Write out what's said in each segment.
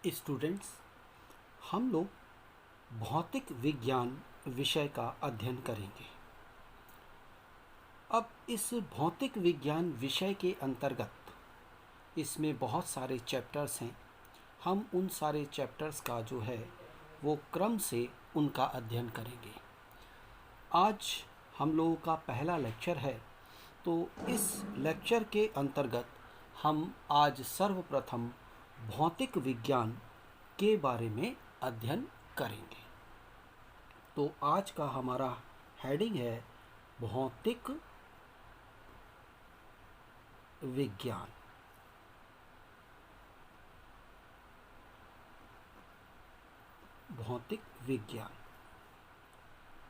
Students, हम लोग भौतिक विज्ञान विषय का अध्ययन करेंगे। अब इस भौतिक विज्ञान विषय के अंतर्गत इसमें बहुत सारे चैप्टर्स हैं। हम उन सारे चैप्टर्स का जो है वो क्रम से उनका अध्ययन करेंगे। आज हम लोगों का पहला लेक्चर है, तो इस लेक्चर के अंतर्गत हम आज सर्वप्रथम भौतिक विज्ञान के बारे में अध्ययन करेंगे। तो आज का हमारा हेडिंग है भौतिक विज्ञान। भौतिक विज्ञान,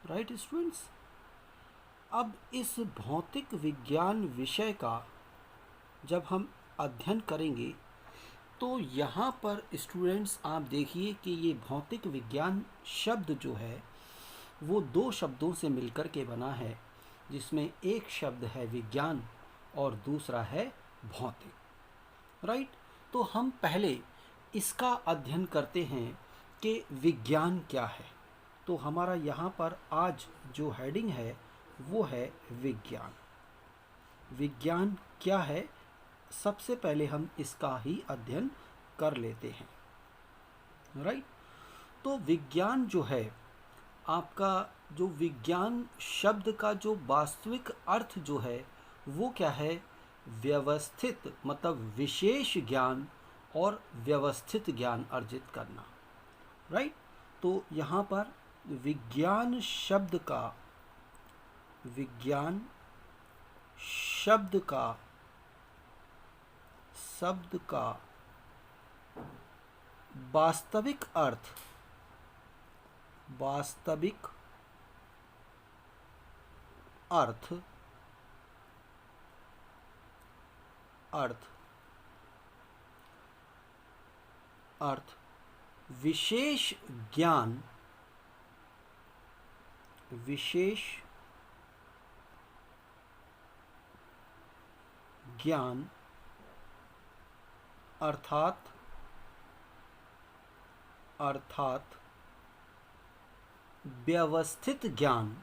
राइट स्टूडेंट्स। अब इस भौतिक विज्ञान विषय का जब हम अध्ययन करेंगे तो यहाँ पर स्टूडेंट्स आप देखिए कि ये भौतिक विज्ञान शब्द जो है वो दो शब्दों से मिलकर के बना है, जिसमें एक शब्द है विज्ञान और दूसरा है भौतिक, राइट। तो हम पहले इसका अध्ययन करते हैं कि विज्ञान क्या है। तो हमारा यहाँ पर आज जो हेडिंग है वो है विज्ञान। विज्ञान क्या है, सबसे पहले हम इसका ही अध्ययन कर लेते हैं, राइट। तो विज्ञान जो है, आपका जो विज्ञान शब्द का जो वास्तविक अर्थ जो है वो क्या है, व्यवस्थित मतलब विशेष ज्ञान और व्यवस्थित ज्ञान अर्जित करना, राइट। तो यहाँ पर विज्ञान शब्द का वास्तविक अर्थ विशेष ज्ञान अर्थात व्यवस्थित ज्ञान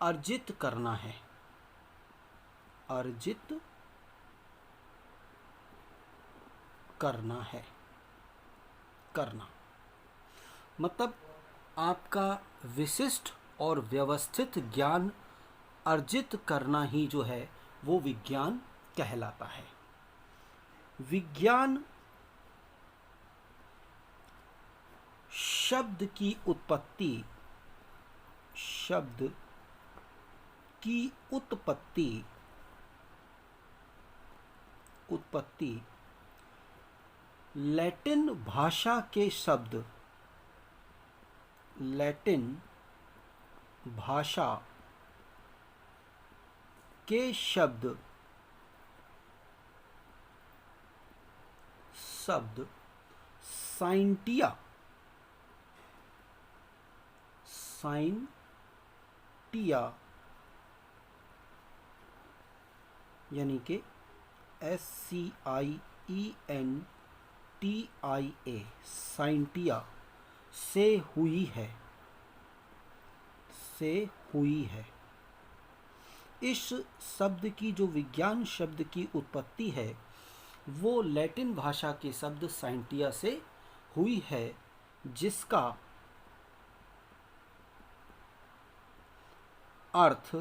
अर्जित करना है। करना मतलब आपका विशिष्ट और व्यवस्थित ज्ञान अर्जित करना ही जो है वो विज्ञान कहलाता है। विज्ञान शब्द की उत्पत्ति लैटिन भाषा के शब्द साइंटिया यानी कि SCIENTIA साइंटिया से हुई है। इस शब्द की जो विज्ञान शब्द की उत्पत्ति है वो लैटिन भाषा के शब्द साइंटिया से हुई है, जिसका अर्थ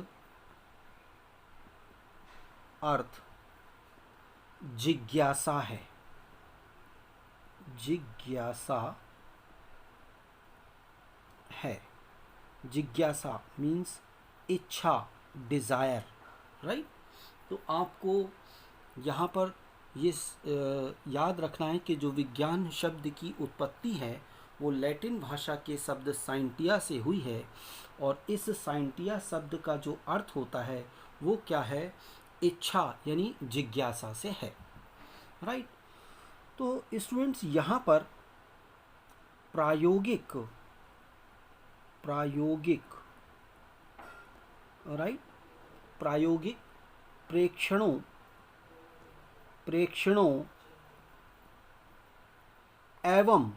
जिज्ञासा है। जिज्ञासा मीन्स इच्छा, डिज़ायर, राइट। तो आपको यहाँ पर ये याद रखना है कि जो विज्ञान शब्द की उत्पत्ति है वो लैटिन भाषा के शब्द साइंटिया से हुई है, और इस साइंटिया शब्द का जो अर्थ होता है वो क्या है, इच्छा यानी जिज्ञासा से है, राइट। तो स्टूडेंट्स यहाँ पर प्रायोगिक राइट, प्रायोगिक प्रेक्षणों प्रेक्षणों एवं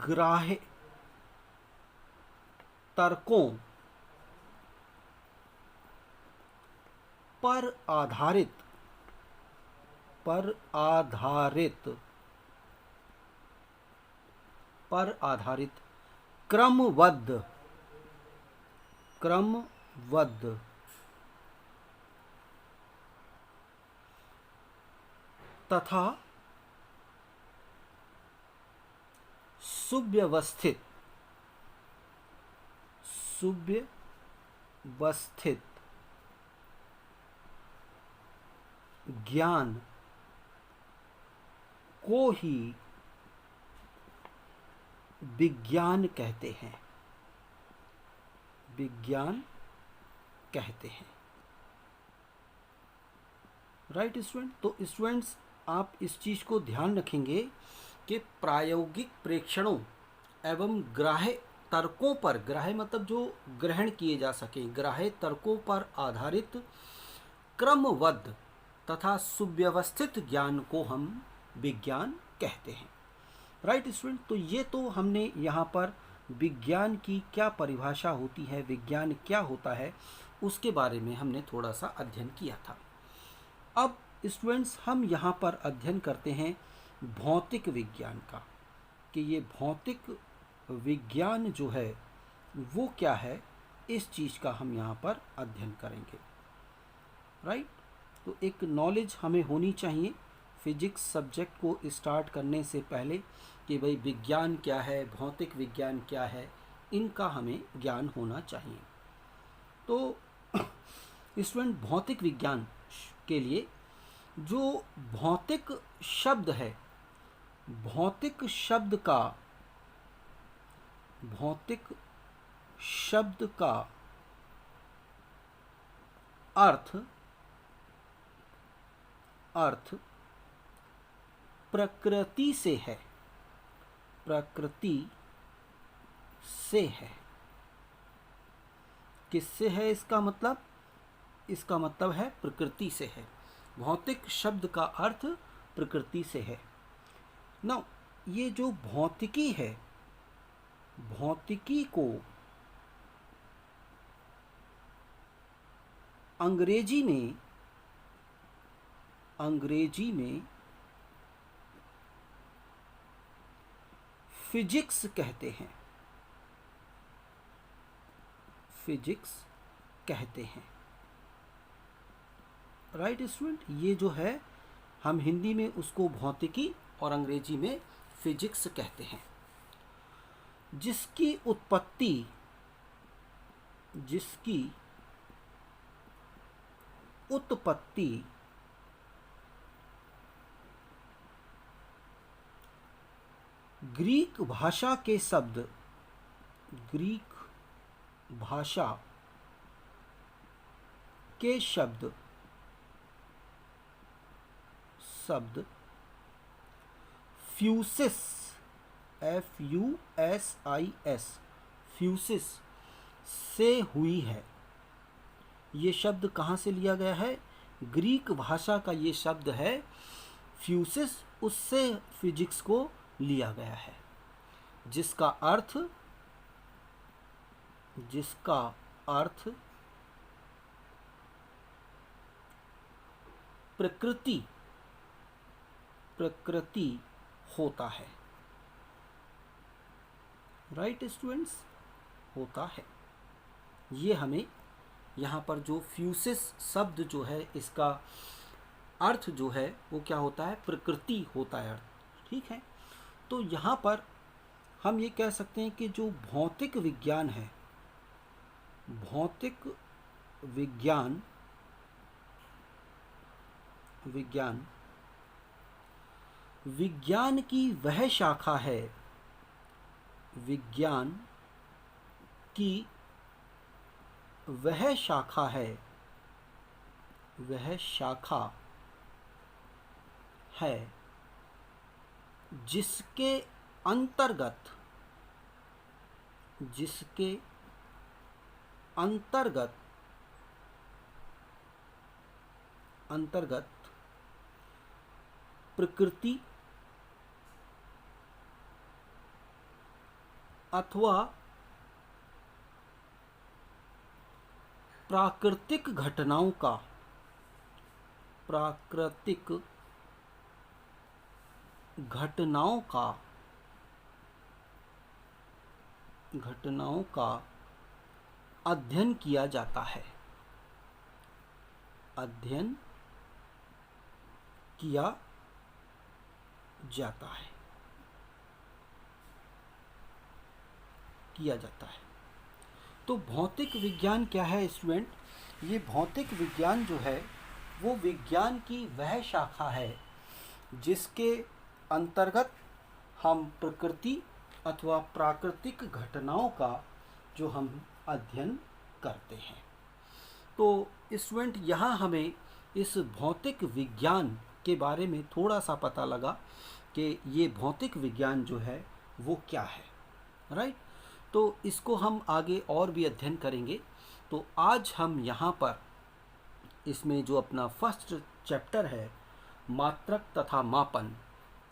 ग्राह्य तर्कों पर आधारित क्रमबद्ध तथा सुव्यवस्थित ज्ञान को ही विज्ञान कहते हैं। राइट स्टूडेंट, तो स्टूडेंट्स आप इस चीज को ध्यान रखेंगे कि प्रायोगिक प्रेक्षणों एवं ग्राह्य तर्कों पर, ग्राह्य मतलब जो ग्रहण किए जा सके, ग्राह्य तर्कों पर आधारित क्रमबद्ध तथा सुव्यवस्थित ज्ञान को हम विज्ञान कहते हैं। राइट स्टूडेंट, तो ये तो हमने यहाँ पर विज्ञान की क्या परिभाषा होती है, विज्ञान क्या होता है, उसके बारे में हमने थोड़ा सा अध्ययन किया था। अब स्टूडेंट्स हम यहाँ पर अध्ययन करते हैं भौतिक विज्ञान का, कि ये भौतिक विज्ञान जो है वो क्या है, इस चीज़ का हम यहाँ पर अध्ययन करेंगे। राइट, तो एक नॉलेज हमें होनी चाहिए फिजिक्स सब्जेक्ट को स्टार्ट करने से पहले कि भाई विज्ञान क्या है, भौतिक विज्ञान क्या है, इनका हमें ज्ञान होना चाहिए। तो स्टूडेंट भौतिक विज्ञान के लिए जो भौतिक शब्द है, भौतिक शब्द का अर्थ प्रकृति से है। किससे है इसका मतलब? इसका मतलब है प्रकृति से है। भौतिक शब्द का अर्थ प्रकृति से है। नाउ ये जो भौतिकी है, भौतिकी को अंग्रेजी में फिजिक्स कहते हैं। राइट स्टूडेंट, ये जो है हम हिंदी में उसको भौतिकी और अंग्रेजी में फिजिक्स कहते हैं। जिसकी उत्पत्ति ग्रीक भाषा के शब्द फ्यूसिस फ्यूसिस से हुई है। ये शब्द कहाँ से लिया गया है? ग्रीक भाषा का ये शब्द है फ्यूसिस, उससे फिजिक्स को लिया गया है, जिसका अर्थ प्रकृति होता है। राइट स्टूडेंट्स, होता है। ये हमें यहाँ पर जो फ्यूसिस शब्द जो है, इसका अर्थ जो है वो क्या होता है? प्रकृति होता है अर्थ। ठीक है, तो यहाँ पर हम ये कह सकते हैं कि जो भौतिक विज्ञान है, भौतिक विज्ञान विज्ञान की वह शाखा है, विज्ञान की वह शाखा है जिसके अंतर्गत प्रकृति अथवा प्राकृतिक घटनाओं का अध्ययन किया जाता है। तो भौतिक विज्ञान क्या है स्टूडेंट? ये भौतिक विज्ञान जो है वो विज्ञान की वह शाखा है जिसके अंतर्गत हम प्रकृति अथवा प्राकृतिक घटनाओं का जो हम अध्ययन करते हैं। तो स्टूडेंट यहाँ हमें इस भौतिक विज्ञान के बारे में थोड़ा सा पता लगा कि ये भौतिक विज्ञान जो है वो क्या है, राइट। तो इसको हम आगे और भी अध्ययन करेंगे। तो आज हम यहाँ पर इसमें जो अपना फर्स्ट चैप्टर है मात्रक तथा मापन,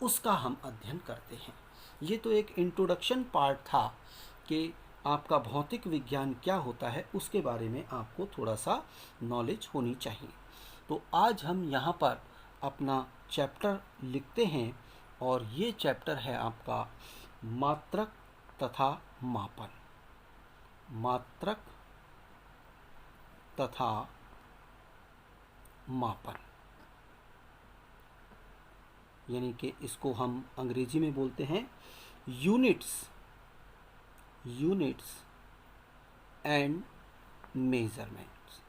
उसका हम अध्ययन करते हैं। ये तो एक इंट्रोडक्शन पार्ट था कि आपका भौतिक विज्ञान क्या होता है, उसके बारे में आपको थोड़ा सा नॉलेज होनी चाहिए। तो आज हम यहाँ पर अपना चैप्टर लिखते हैं और ये चैप्टर है आपका मात्रक तथा मापन। मात्रक तथा मापन यानी कि इसको हम अंग्रेजी में बोलते हैं units and measurements.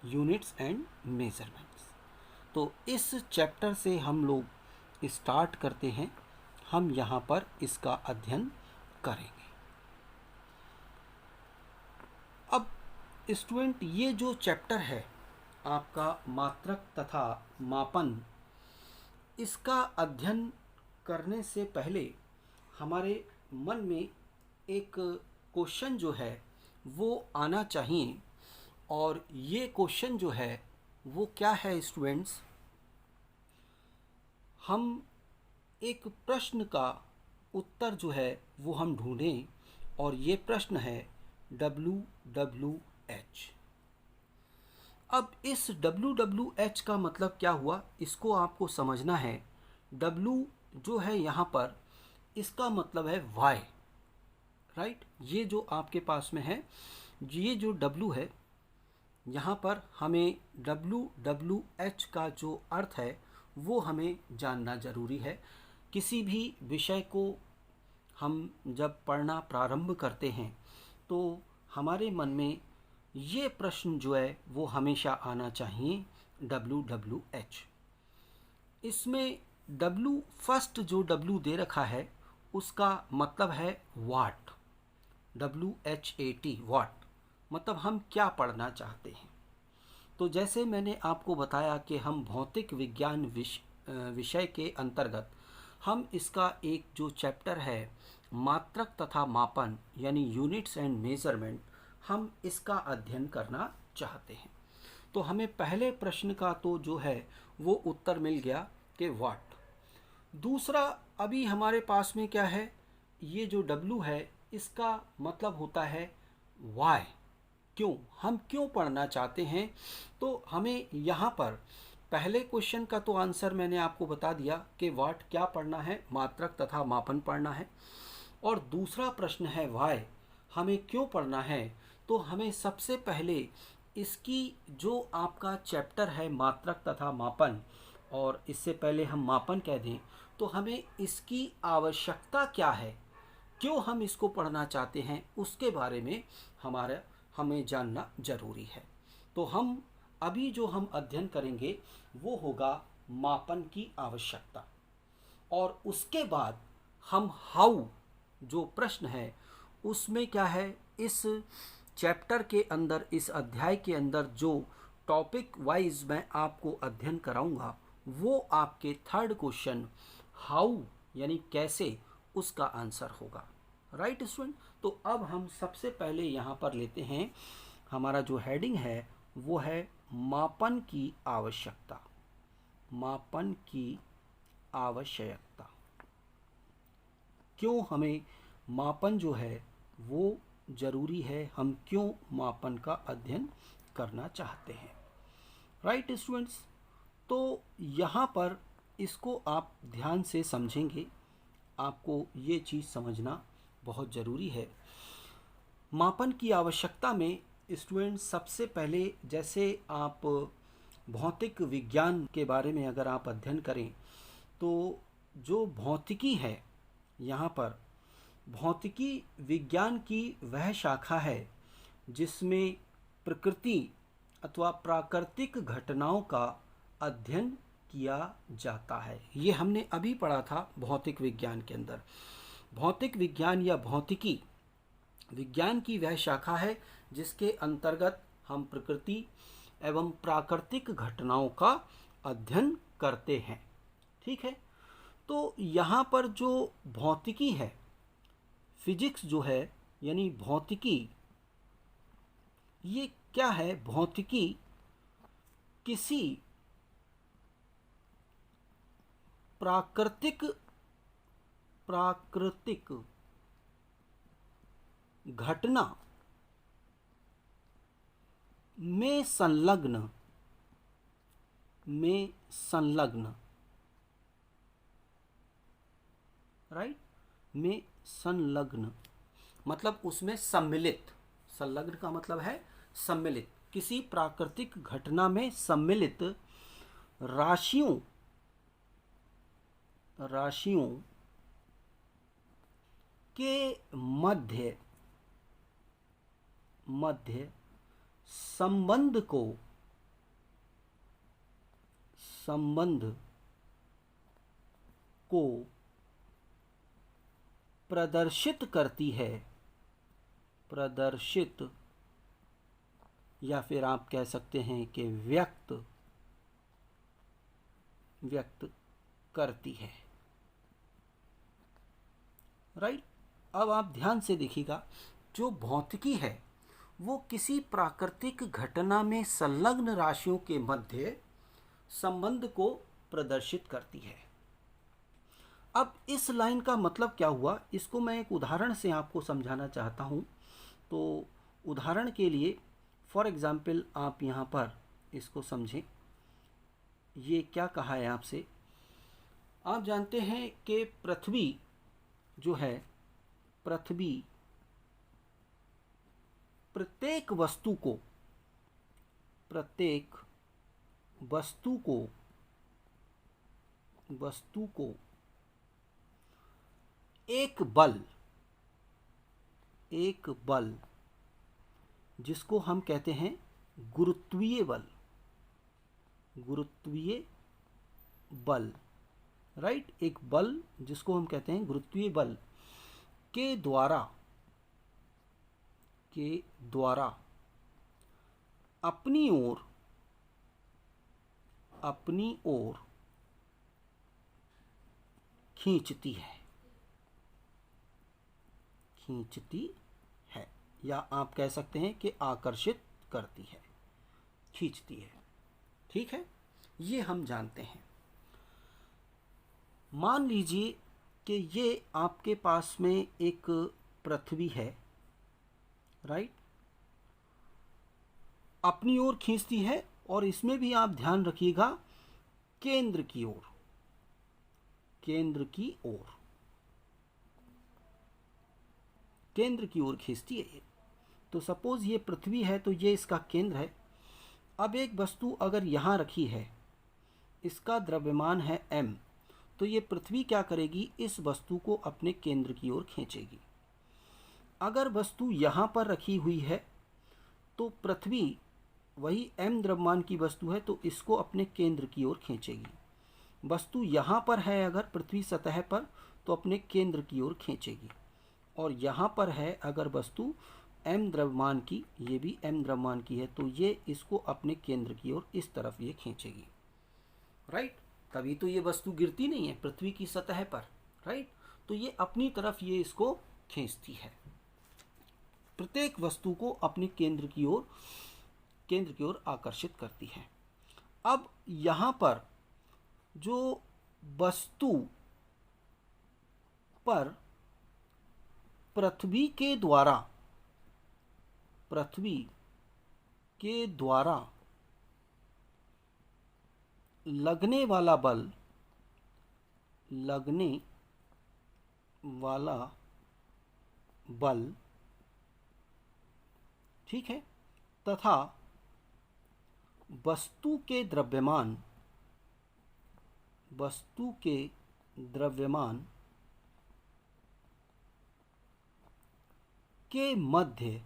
Units and measurements. तो इस चैप्टर से हम लोग स्टार्ट करते हैं। हम यहाँ पर इसका अध्ययन करेंगे। अब स्टूडेंट ये जो चैप्टर है आपका मात्रक तथा मापन, इसका अध्ययन करने से पहले हमारे मन में एक क्वेश्चन जो है वो आना चाहिए। और ये क्वेश्चन जो है वो क्या है स्टूडेंट्स? हम एक प्रश्न का उत्तर जो है वो हम ढूंढें और ये प्रश्न है WWH। अब इस WWH का मतलब क्या हुआ, इसको आपको समझना है। W जो है यहाँ पर, इसका मतलब है Y, राइट। ये जो आपके पास में है, ये जो W है, यहाँ पर हमें WWH का जो अर्थ है वो हमें जानना ज़रूरी है। किसी भी विषय को हम जब पढ़ना प्रारंभ करते हैं तो हमारे मन में ये प्रश्न जो है वो हमेशा आना चाहिए, WWH। इसमें W फर्स्ट जो W दे रखा है उसका मतलब है वाट, WHAT, वाट। मतलब हम क्या पढ़ना चाहते हैं। तो जैसे मैंने आपको बताया कि हम भौतिक विज्ञान विषय के अंतर्गत हम इसका एक जो चैप्टर है मात्रक तथा मापन यानी यूनिट्स एंड मेजरमेंट, हम इसका अध्ययन करना चाहते हैं। तो हमें पहले प्रश्न का तो जो है वो उत्तर मिल गया कि वाट। दूसरा अभी हमारे पास में क्या है, ये जो W है इसका मतलब होता है वाई, क्यों, हम क्यों पढ़ना चाहते हैं। तो हमें यहाँ पर पहले क्वेश्चन का तो आंसर मैंने आपको बता दिया कि वाट क्या पढ़ना है, मात्रक तथा मापन पढ़ना है। और दूसरा प्रश्न है वाई, हमें क्यों पढ़ना है। तो हमें सबसे पहले इसकी जो आपका चैप्टर है मात्रक तथा मापन, और इससे पहले हम मापन कह दें तो हमें इसकी आवश्यकता क्या है, क्यों हम इसको पढ़ना चाहते हैं, उसके बारे में हमें जानना जरूरी है। तो हम अभी जो हम अध्ययन करेंगे वो होगा मापन की आवश्यकता, और उसके बाद हम हाउ जो प्रश्न है उसमें क्या है, इस चैप्टर के अंदर, इस अध्याय के अंदर जो टॉपिक वाइज मैं आपको अध्ययन कराऊंगा वो आपके थर्ड क्वेश्चन हाउ यानी कैसे, उसका आंसर होगा। Right student. तो अब हम सबसे पहले यहाँ पर लेते हैं, हमारा जो हेडिंग है वो है मापन की आवश्यकता। मापन की आवश्यकता। क्यों हमें मापन जो है वो जरूरी है, हम क्यों मापन का अध्ययन करना चाहते हैं। Right students. तो यहाँ पर इसको आप ध्यान से समझेंगे, आपको ये चीज़ समझना बहुत ज़रूरी है। मापन की आवश्यकता में स्टूडेंट सबसे पहले, जैसे आप भौतिक विज्ञान के बारे में अगर आप अध्ययन करें तो जो भौतिकी है, यहाँ पर भौतिकी विज्ञान की वह शाखा है जिसमें प्रकृति अथवा प्राकृतिक घटनाओं का अध्ययन किया जाता है। ये हमने अभी पढ़ा था भौतिक विज्ञान के अंदर। भौतिक विज्ञान या भौतिकी विज्ञान की वह शाखा है जिसके अंतर्गत हम प्रकृति एवं प्राकृतिक घटनाओं का अध्ययन करते हैं। ठीक है। तो यहाँ पर जो भौतिकी है, फिजिक्स जो है यानी भौतिकी, ये क्या है? भौतिकी किसी प्राकृतिक घटना में संलग्न राइट, में संलग्न मतलब उसमें सम्मिलित। संलग्न का मतलब है सम्मिलित। किसी प्राकृतिक घटना में सम्मिलित राशियों के मध्य संबंध को प्रदर्शित करती है। प्रदर्शित या फिर आप कह सकते हैं कि व्यक्त करती है। राइट। अब आप ध्यान से देखिएगा, जो भौतिकी है वो किसी प्राकृतिक घटना में संलग्न राशियों के मध्य संबंध को प्रदर्शित करती है। अब इस लाइन का मतलब क्या हुआ, इसको मैं एक उदाहरण से आपको समझाना चाहता हूँ। तो उदाहरण के लिए फॉर एग्जाम्पल आप यहाँ पर इसको समझें। ये क्या कहा है आपसे? आप जानते हैं कि पृथ्वी जो है, पृथ्वी प्रत्येक वस्तु को एक बल जिसको हम कहते हैं गुरुत्वीय बल, राइट, एक बल जिसको हम कहते हैं गुरुत्वीय बल के द्वारा अपनी ओर खींचती है, या आप कह सकते हैं कि आकर्षित करती है, खींचती है। ठीक है, ये हम जानते हैं। मान लीजिए कि ये आपके पास में एक पृथ्वी है, राइट, अपनी ओर खींचती है, और इसमें भी आप ध्यान रखिएगा केंद्र की ओर खींचती है ये। तो सपोज ये पृथ्वी है तो ये इसका केंद्र है। अब एक वस्तु अगर यहाँ रखी है, इसका द्रव्यमान है m, तो ये पृथ्वी क्या करेगी? इस वस्तु को अपने केंद्र की ओर खींचेगी। अगर वस्तु यहाँ पर रखी हुई है तो पृथ्वी वही m द्रव्यमान की वस्तु है तो इसको अपने केंद्र की ओर खींचेगी। वस्तु यहाँ पर है अगर पृथ्वी सतह पर तो अपने केंद्र की ओर खींचेगी, और यहाँ पर है अगर वस्तु m द्रव्यमान की, ये भी m द्रव्यमान की है, तो ये इसको अपने केंद्र की ओर इस तरफ ये खींचेगी। राइट, तभी तो ये वस्तु गिरती नहीं है पृथ्वी की सतह पर। राइट, तो ये अपनी तरफ ये इसको खींचती है, प्रत्येक वस्तु को अपने केंद्र की ओर आकर्षित करती है। अब यहाँ पर जो वस्तु पर पृथ्वी के द्वारा लगने वाला बल, ठीक है, तथा वस्तु के द्रव्यमान के मध्य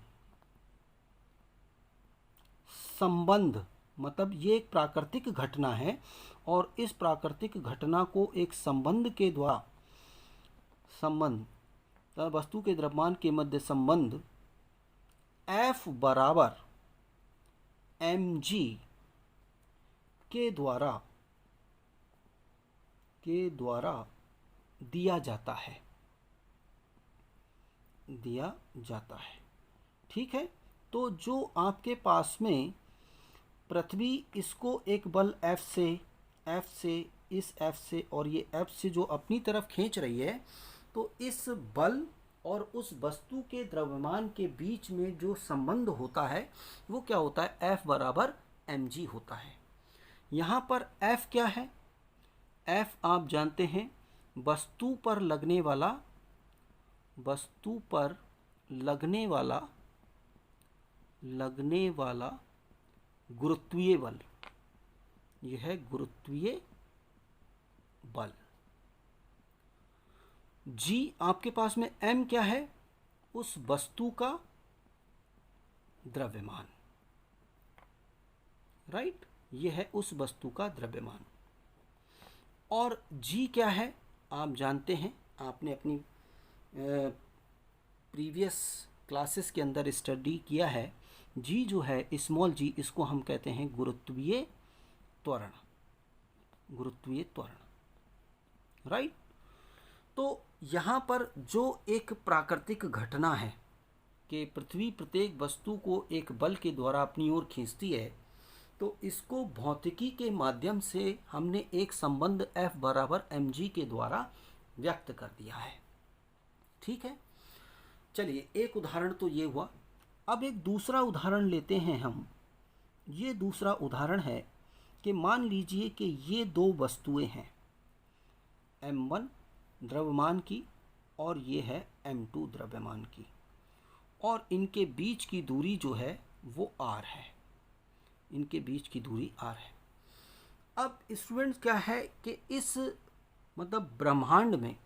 संबंध, मतलब ये एक प्राकृतिक घटना है और इस प्राकृतिक घटना को एक संबंध के द्वारा वस्तु के द्रव्यमान के मध्य संबंध F बराबर mg के द्वारा दिया जाता है। ठीक है, तो जो आपके पास में पृथ्वी इसको एक बल F से इस F से और ये F से जो अपनी तरफ खींच रही है, तो इस बल और उस वस्तु के द्रव्यमान के बीच में जो संबंध होता है वो क्या होता है, F बराबर mg होता है। यहाँ पर F क्या है? F आप जानते हैं वस्तु पर लगने वाला गुरुत्वीय बल, यह है गुरुत्वीय बल। G आपके पास में M क्या है? उस वस्तु का द्रव्यमान, राइट, यह है उस वस्तु का द्रव्यमान। और G क्या है? आप जानते हैं, आपने अपनी प्रीवियस क्लासेस के अंदर स्टडी किया है। G जो है स्मॉल g, इसको हम कहते हैं गुरुत्वीय त्वरण, राइट। तो यहाँ पर जो एक प्राकृतिक घटना है कि पृथ्वी प्रत्येक वस्तु को एक बल के द्वारा अपनी ओर खींचती है, तो इसको भौतिकी के माध्यम से हमने एक संबंध F बराबर mg के द्वारा व्यक्त कर दिया है। ठीक है, चलिए एक उदाहरण तो ये हुआ। अब एक दूसरा उदाहरण लेते हैं हम। ये दूसरा उदाहरण है कि मान लीजिए कि ये दो वस्तुएं हैं, m1 द्रव्यमान की और ये है m2 द्रव्यमान की, और इनके बीच की दूरी जो है वो r है, इनके बीच की दूरी r है। अब स्टूडेंट्स क्या है कि इस मतलब ब्रह्मांड में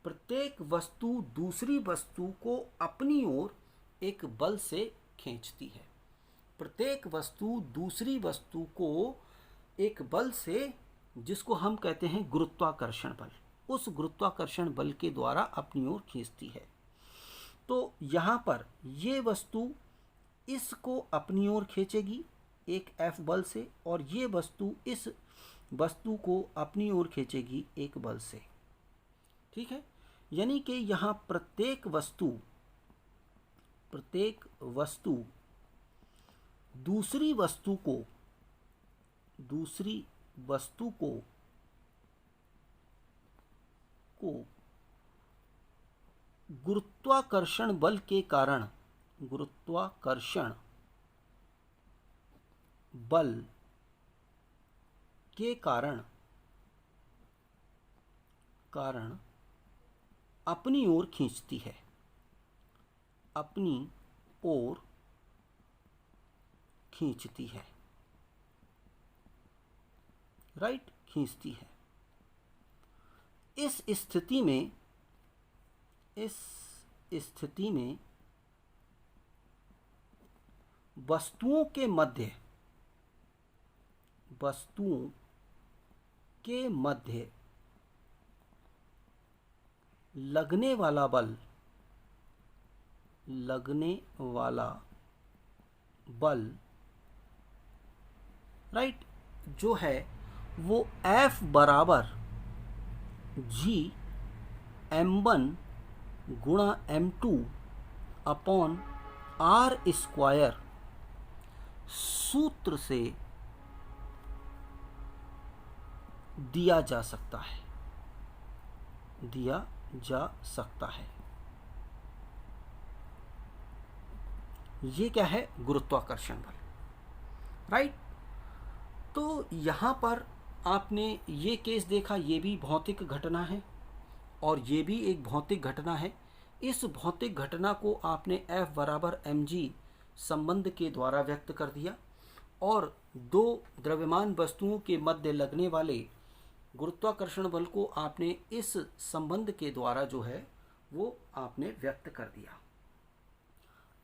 प्रत्येक वस्तु दूसरी वस्तु को अपनी ओर एक बल से खींचती है। प्रत्येक वस्तु दूसरी वस्तु को एक बल से, जिसको हम कहते हैं गुरुत्वाकर्षण बल, उस गुरुत्वाकर्षण बल के द्वारा अपनी ओर खींचती है। तो यहाँ पर ये वस्तु इसको अपनी ओर खींचेगी एक F बल से, और ये वस्तु इस वस्तु को अपनी ओर खींचेगी एक बल से। ठीक है, यानी कि यहाँ प्रत्येक वस्तु दूसरी वस्तु को गुरुत्वाकर्षण बल के कारण, गुरुत्वाकर्षण बल के कारण अपनी ओर खींचती है, अपनी ओर खींचती है, राइट, खींचती है। इस स्थिति में वस्तुओं के मध्य लगने वाला बल, राइट, जो है वो F बराबर G m1 गुणा m2 अपॉन आर स्क्वायर सूत्र से दिया जा सकता है, दिया जा सकता है। ये क्या है? गुरुत्वाकर्षण बल, राइट। तो यहाँ पर आपने ये केस देखा, ये भी भौतिक घटना है और ये भी एक भौतिक घटना है। इस भौतिक घटना को आपने F बराबर mg संबंध के द्वारा व्यक्त कर दिया और दो द्रव्यमान वस्तुओं के मध्य लगने वाले गुरुत्वाकर्षण बल को आपने इस संबंध के द्वारा जो है वो आपने व्यक्त कर दिया।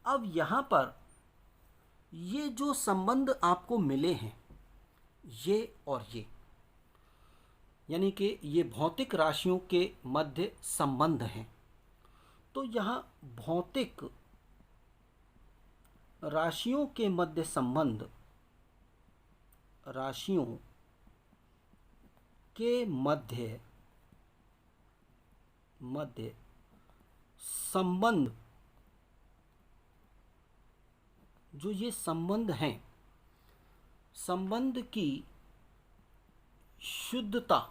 अब यहाँ पर ये जो संबंध आपको मिले हैं, ये और ये, यानी कि ये भौतिक राशियों के मध्य संबंध हैं। तो यहाँ भौतिक राशियों के मध्य संबंध, राशियों के मध्य संबंध, जो ये संबंध हैं, संबंध की शुद्धता,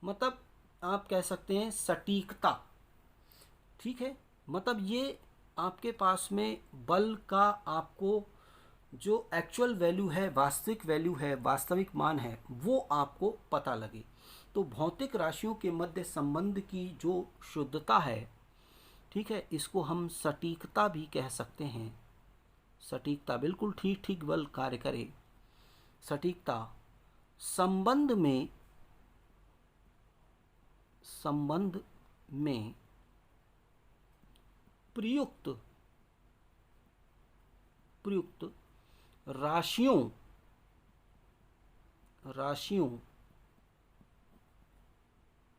मतलब आप कह सकते हैं सटीकता, ठीक है। मतलब ये आपके पास में बल का आपको जो एक्चुअल वैल्यू है, वास्तविक वैल्यू है, वास्तविक मान है, वो आपको पता लगे। तो भौतिक राशियों के मध्य संबंध की जो शुद्धता है, ठीक है, इसको हम सटीकता भी कह सकते हैं। सटीकता, बिल्कुल ठीक बल कार्य करे। सटीकता संबंध में प्रयुक्त राशियों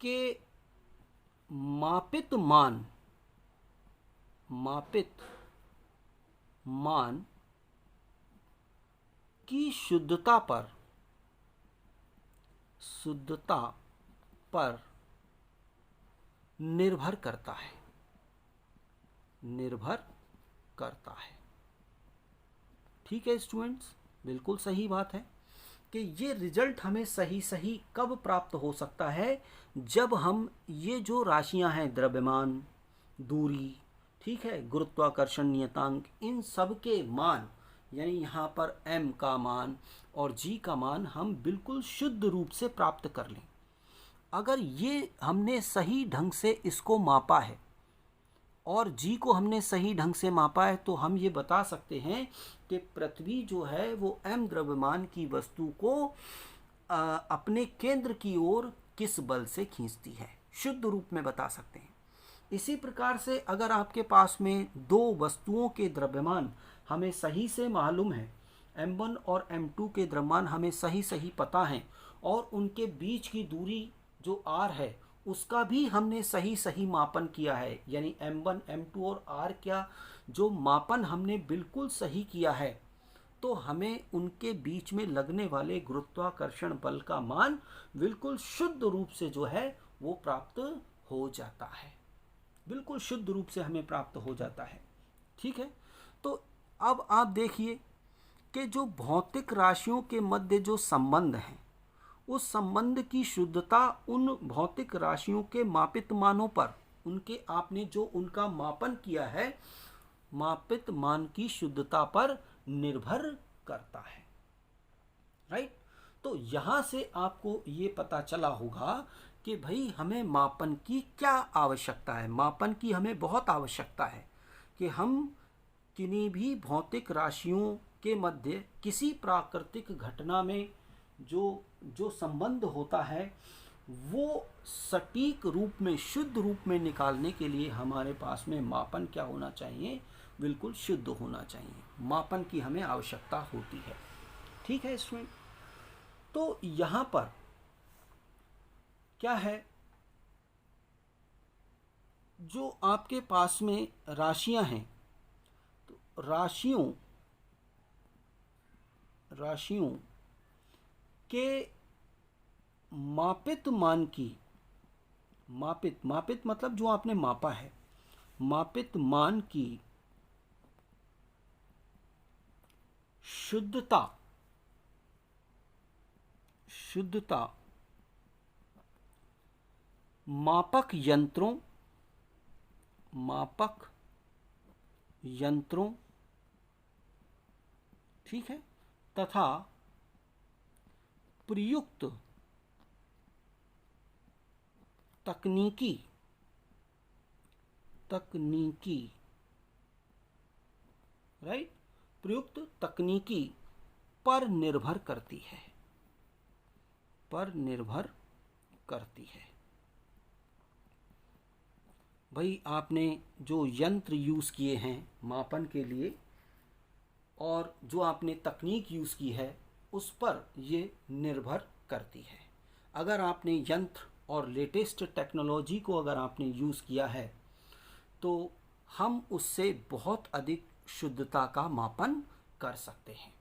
के मापित मान की शुद्धता पर निर्भर करता है। ठीक है स्टूडेंट्स, बिल्कुल सही बात है कि ये रिजल्ट हमें सही कब प्राप्त हो सकता है, जब हम ये जो राशियां हैं, द्रव्यमान, दूरी, ठीक है, गुरुत्वाकर्षण नियतांक, इन सब के मान, यानी यहाँ पर m का मान और g का मान हम बिल्कुल शुद्ध रूप से प्राप्त कर लें। अगर ये हमने सही ढंग से इसको मापा है और g को हमने सही ढंग से मापा है, तो हम ये बता सकते हैं कि पृथ्वी जो है वो m द्रव्यमान की वस्तु को अपने केंद्र की ओर किस बल से खींचती है, शुद्ध रूप में बता सकते हैं। इसी प्रकार से अगर आपके पास में दो वस्तुओं के द्रव्यमान हमें सही से मालूम है, m1 और m2 के द्रव्यमान हमें सही पता है और उनके बीच की दूरी जो r है उसका भी हमने सही मापन किया है, यानी m1, m2 और r क्या जो मापन हमने बिल्कुल सही किया है, तो हमें उनके बीच में लगने वाले गुरुत्वाकर्षण बल का मान बिल्कुल शुद्ध रूप से जो है वो प्राप्त हो जाता है, बिल्कुल शुद्ध रूप से हमें प्राप्त हो जाता है। ठीक है, तो अब आप देखिए कि जो भौतिक राशियों के मध्य जो संबंध है, उस संबंध की शुद्धता उन भौतिक राशियों के मापित मानों पर, उनके आपने जो उनका मापन किया है, मापित मान की शुद्धता पर निर्भर करता है, राइट। तो यहाँ से आपको ये पता चला होगा कि भाई हमें मापन की क्या आवश्यकता है। मापन की हमें बहुत आवश्यकता है कि हम किन्हीं भी भौतिक राशियों के मध्य किसी प्राकृतिक घटना में जो संबंध होता है वो सटीक रूप में, शुद्ध रूप में निकालने के लिए हमारे पास में मापन क्या होना चाहिए, बिल्कुल शुद्ध होना चाहिए। मापन की हमें आवश्यकता होती है। ठीक है स्टूडेंट, तो यहाँ पर क्या है, जो आपके पास में राशियां हैं, तो राशियों के मापित मान की मापित, मापित मतलब जो आपने मापा है, मापित मान की शुद्धता, शुद्धता मापक यंत्रों, मापक यंत्रों, ठीक है, तथा प्रयुक्त तकनीकी, तकनीकी, राइट, प्रयुक्त तकनीकी पर निर्भर करती है, पर निर्भर करती है। भाई आपने जो यंत्र यूज़ किए हैं मापन के लिए और जो आपने तकनीक यूज़ की है उस पर ये निर्भर करती है। अगर आपने यंत्र और लेटेस्ट टेक्नोलॉजी को अगर आपने यूज़ किया है तो हम उससे बहुत अधिक शुद्धता का मापन कर सकते हैं,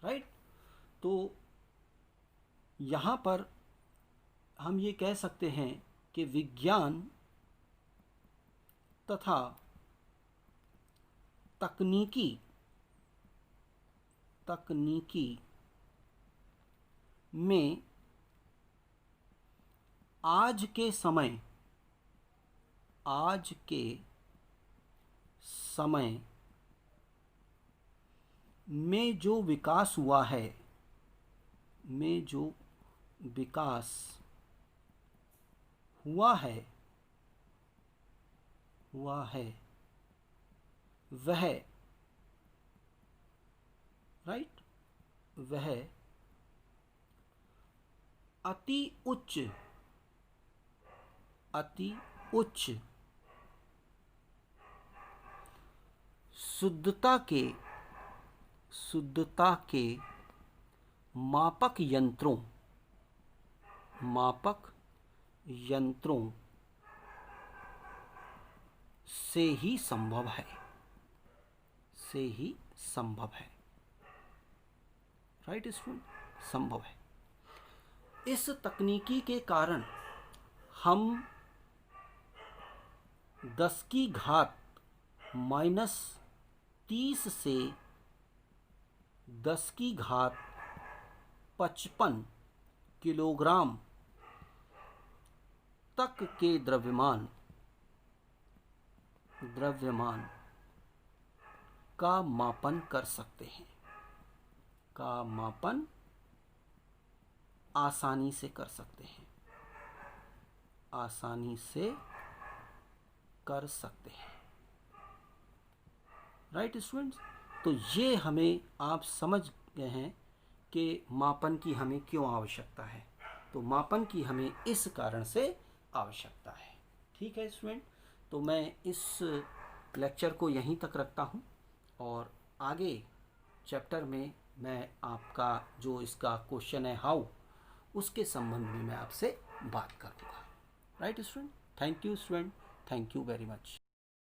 राइट। तो यहाँ पर हम ये कह सकते हैं कि विज्ञान तथा तकनीकी, तकनीकी में आज के समय, आज के समय में जो विकास हुआ है, में जो विकास हुआ है, हुआ है वह, राइट, वह अति उच्च, अति उच्च शुद्धता के, शुद्धता के मापक यंत्रों, मापक यंत्रों से ही संभव है, से ही संभव है, राइट स्टूडेंट, संभव है। इस तकनीकी के कारण हम 10 की घात -30 से 10 की घात 55 किलोग्राम तक के द्रव्यमान, द्रव्यमान का मापन कर सकते हैं, का मापन आसानी से कर सकते हैं, आसानी से कर सकते हैं, राइट स्टूडेंट्स। तो ये हमें आप समझ गए हैं कि मापन की हमें क्यों आवश्यकता है। तो मापन की हमें इस कारण से आवश्यकता है, ठीक है स्टूडेंट। तो मैं इस लेक्चर को यहीं तक रखता हूँ और आगे चैप्टर में मैं आपका जो इसका क्वेश्चन है हाउ, उसके संबंध में मैं आपसे बात करूँगा, right student. Thank you student, thank you very much.